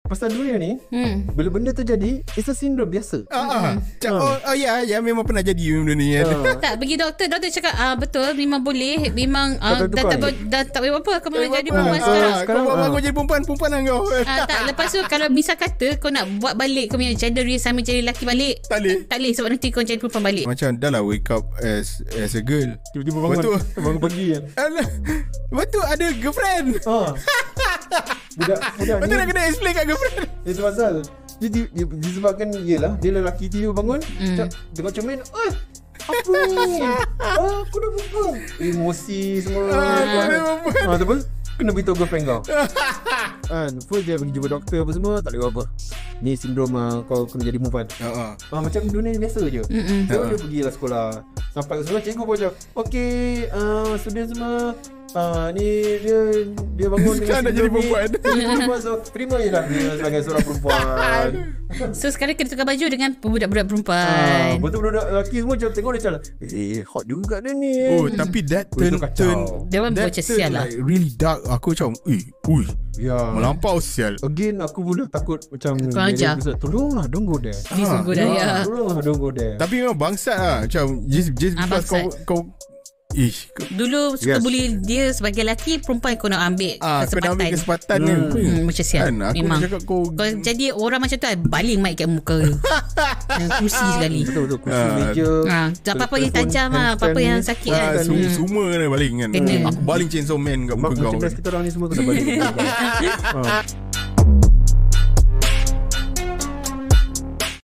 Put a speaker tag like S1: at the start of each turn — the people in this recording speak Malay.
S1: pasal dunia ni bila benda tu jadi, it's a syndrome biasa.
S2: Ya memang pernah jadi benda ni kan.
S3: Tak, pergi doktor cakap betul, memang boleh, memang dah tak boleh apa, kau memang jadi perempuan sekarang.
S2: Kau jadi perempuan lah kau.
S3: Tak, lepas tu kalau misal kata kau nak buat balik kau punya gender reassignment jadi lelaki balik, tak boleh sebab nanti kau jadi perempuan balik.
S2: Macam dah lah wake up as a girl,
S1: tiba-tiba bangun pagi kan.
S2: Betul ada girlfriend.
S1: Budak
S2: betul
S1: ni
S2: nak kena explain kat girlfriend.
S1: itu pasal disebabkan yelah dia lelaki tiba bangun tengok cermin, apa ni? Aku dah perempuan. Emosi semua. Tu pun kena beritahu girlfriend kau. First dia pergi jumpa doktor apa semua, tak boleh apa. Ni sindrom kau kena jadi perempuan. Macam dunia ni biasa je. So dia pergilah sekolah. Sampai ke sekolah cikgu pun cakap, okay, student semua, ni dia bangun dengan
S2: nak jadi perempuan.
S1: So terima je lah dia sebagai seorang perempuan.
S3: So sekarang kena tukar baju dengan budak-budak perempuan.
S1: Betul budak lelaki semua macam tengok dia macam hot juga dia ni.
S2: Tapi that turn
S3: dia orang macam sial lah,
S2: like really dark. Aku macam melampau sial.
S1: Again aku pula takut macam
S3: kurang ajar.
S1: Tolonglah don't go there. Tolonglah don't go there.
S2: Tapi memang bangsat lah. Macam just because kau
S3: dulu suka bully dia sebagai lelaki, perempuan kau nak ambil kesempatan.
S2: Kau nak ambil kesempatan kan.
S3: Macam sial
S2: Aku
S3: memang
S2: cakap kau
S3: jadi orang macam tu baling mic kat muka yang kursi sekali.
S1: Betul kursi meja.
S3: Apa-apa yang tajam apa-apa yang sakit kan.
S2: Semua kena baling kan. Aku baling Chainsaw Man kat muka kau.
S1: Macam kita orang ni semua kena baling.